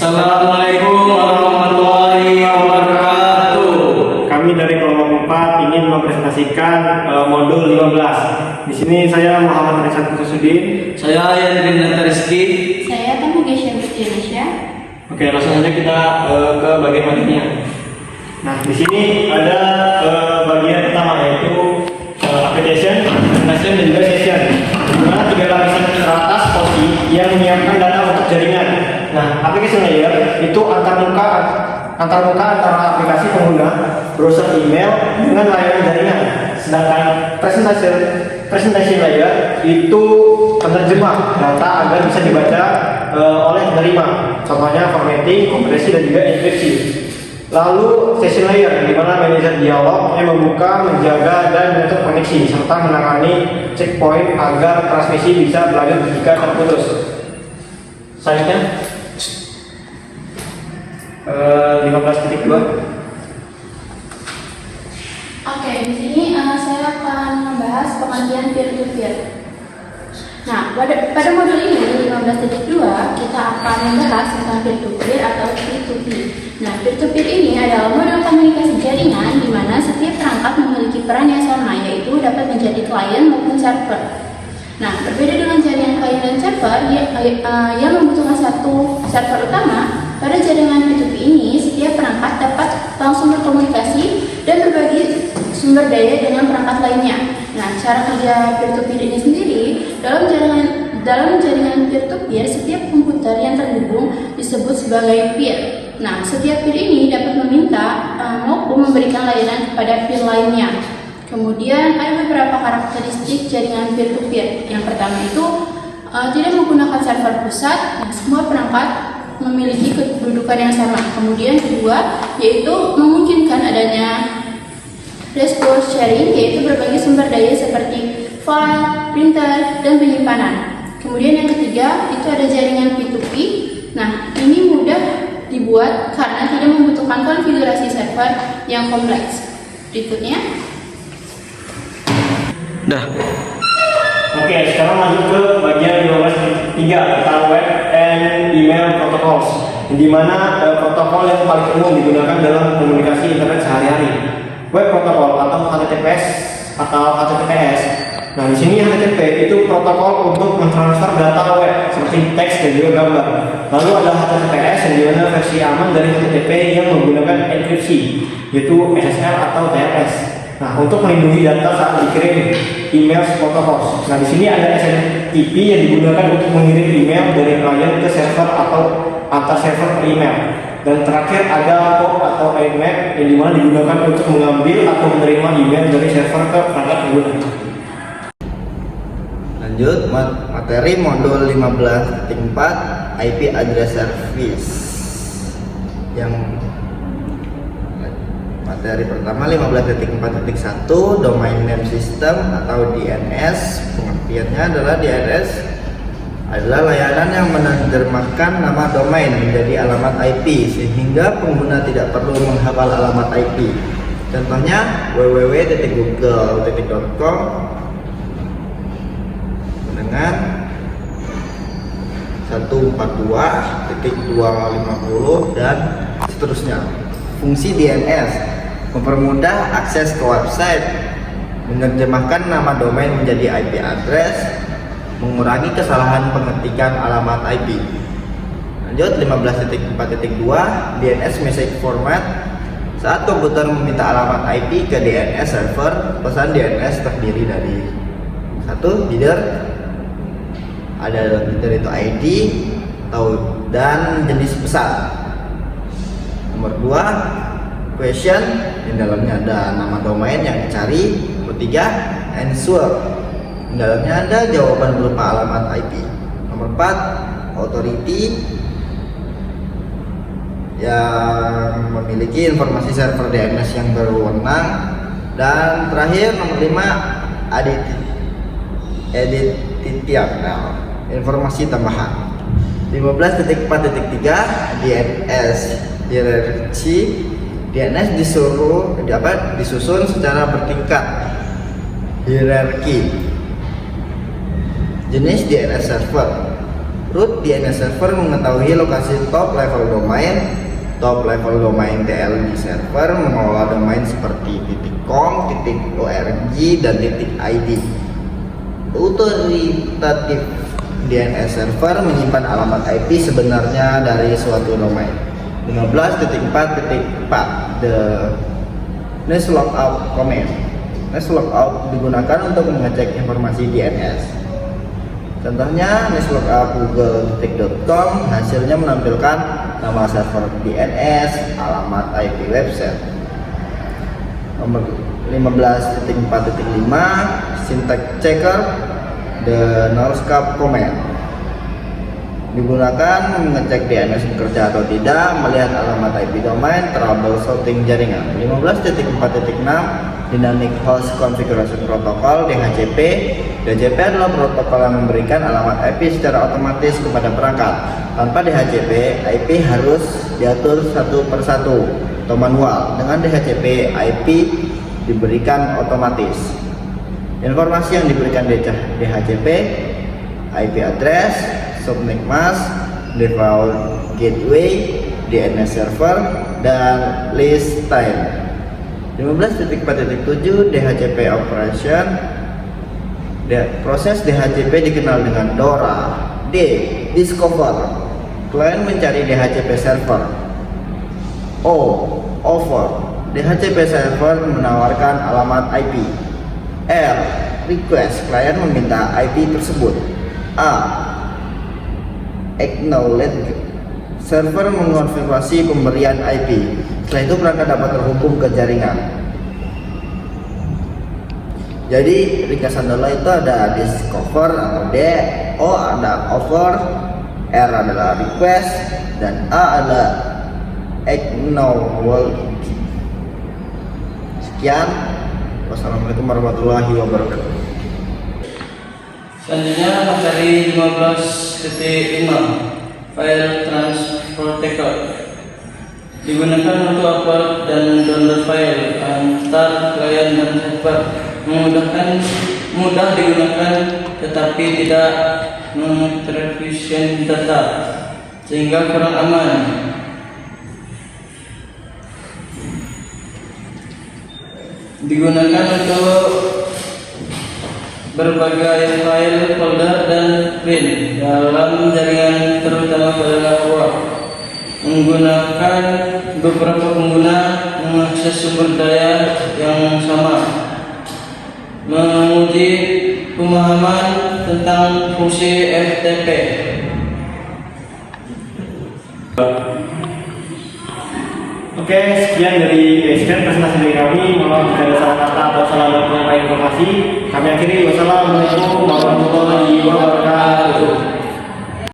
Assalamualaikum warahmatullahi wabarakatuh. Kami dari kelompok 4 ingin mempresentasikan modul 15. Di sini saya Muhammad Rizal Kusudin. Saya Yandrin Rizky. Saya Tamu Gesya Indonesia. Oke, langsung saja kita ke bagian materinya. Nah, di sini ada bagian pertama yaitu application, presentation, dan juga session. Di mana 3 lapisan teratas posisi yang menyiapkan data untuk jaringan. Nah, application layer itu antar muka antara aplikasi pengguna, browser email dengan layanan jaringan. Sedangkan presentation layer itu penerjemah data agar bisa dibaca oleh penerima. Contohnya formatting, kompresi, dan juga enkripsi. Lalu session layer di mana manajer dialog yang membuka, menjaga, dan menutup koneksi serta menangani checkpoint agar transmisi bisa berlanjut jika terputus. Selanjutnya 15.2. Oke, di sini saya akan membahas pengertian peer-to-peer. Nah, pada modul ini 15.2 kita akan membahas tentang peer-to-peer atau P2P. Nah, peer-to-peer ini adalah model komunikasi jaringan di mana setiap perangkat memiliki peran yang sama, yaitu dapat menjadi klien maupun server. Nah, berbeda dengan jaringan klien dan server yang membutuhkan satu server utama, pada jaringan P2P ini setiap perangkat dapat langsung berkomunikasi dan berbagi sumber daya dengan perangkat lainnya. Nah, cara kerja peer-to-peer ini sendiri dalam jaringan peer-to-peer setiap komputer yang terhubung disebut sebagai peer. Nah, setiap peer ini dapat meminta maupun memberikan layanan kepada peer lainnya. Kemudian ada beberapa karakteristik jaringan peer-to-peer. Yang pertama itu tidak menggunakan server pusat. Nah, semua perangkat memiliki kedudukan yang sama. Kemudian kedua yaitu memungkinkan adanya resource sharing, yaitu berbagi sumber daya seperti file, printer, dan penyimpanan. Kemudian yang ketiga itu ada jaringan P2P. Nah, ini mudah dibuat karena tidak membutuhkan konfigurasi server yang kompleks. Berikutnya. Oke, sekarang lanjut ke bagian 15.3 tentang web and email protocols, di mana protokol yang paling umum digunakan dalam komunikasi internet sehari-hari. Web protokol atau HTTPS atau HTTPS. Nah, di sini HTTP itu protokol untuk mentransfer data web seperti teks dan juga gambar. Lalu ada HTTPS yang dimana versi aman dari HTTP yang menggunakan enkripsi, yaitu SSL atau TLS. Nah, untuk melindungi data saat dikirim email protokol. Nah, di sini ada SMTP yang digunakan untuk mengirim email dari klien ke server atau antar server per email. Dan terakhir ada POP atau IMAP yang dimana digunakan untuk mengambil atau menerima email dari server ke perangkat pengguna. Lanjut materi modul 15.4 IP address service. Yang materi pertama 15.4.1 domain name system atau DNS. Pengertiannya adalah DNS adalah layanan yang menerjemahkan nama domain menjadi alamat IP sehingga pengguna tidak perlu menghafal alamat IP. Contohnya www.google.com dengan 142.250 dan seterusnya. Fungsi DNS mempermudah akses ke website, menerjemahkan nama domain menjadi IP address, mengurangi kesalahan pengetikan alamat IP. Lanjut 15.4.2 DNS message format. Saat komputer meminta alamat IP ke DNS server, pesan DNS terdiri dari satu header, ada dalam header itu ID dan jenis pesan. Nomor 2 question, yang dalamnya ada nama domain yang dicari. Nomor 3 answer, di dalamnya ada jawaban berupa alamat IP. Nomor 4 authority, yang memiliki informasi server DNS yang berwenang. Dan terakhir nomor 5 editorial, informasi tambahan. 15.4.3 DNS hierarchy. DNS disusun secara bertingkat hierarki. Jenis DNS server, Root DNS server mengetahui lokasi top level domain TLD server, mengelola domain seperti .com, .org, dan .id. Otoritatif DNS server menyimpan alamat IP sebenarnya dari suatu domain. 15.4.4 The neslogout command. Neslogout digunakan untuk mengecek informasi DNS. Contohnya neslogout google.com, hasilnya menampilkan nama server DNS, alamat IP website. Nomor 15.4.5 syntax checker the nullscope command digunakan mengecek DNS bekerja atau tidak, melihat alamat IP domain, troubleshooting jaringan. 15.4.6 Dynamic Host Configuration Protocol DHCP. DHCP adalah protokol yang memberikan alamat IP secara otomatis kepada perangkat. Tanpa DHCP, IP harus diatur satu persatu atau manual. Dengan DHCP, IP diberikan otomatis. Informasi yang diberikan DHCP, IP address, subnet mask, default gateway, DNS server, dan list time. 15.4.7 DHCP operation. Proses DHCP dikenal dengan DORA. D. Discover. Klien mencari DHCP server. O. Offer. DHCP server menawarkan alamat IP. R. Request. Klien meminta IP tersebut. A. Acknowledge. Server mengonfirmasi pemberian IP. Setelah itu perangkat dapat terhubung ke jaringan. Jadi ringkasan dulu itu ada discover atau D, O ada offer, R adalah request, dan A adalah acknowledge. Sekian. Wassalamualaikum warahmatullahi wabarakatuh. Selanjutnya materi 15.5 File Transporter digunakan untuk upload dan download file antar klien dan server. Mudah digunakan tetapi tidak mengeksekusi data sehingga kurang aman. Digunakan untuk berbagai file, folder, dan print dalam jaringan terutama pada network. Menggunakan beberapa pengguna mengakses sumber daya yang sama. Menguji pemahaman tentang fungsi FTP. Oke, sekian presentasi dari kami. Mohon jika ada salah kata atau salah informasi, kami akhiri. Wassalamualaikum warahmatullahi wabarakatuh.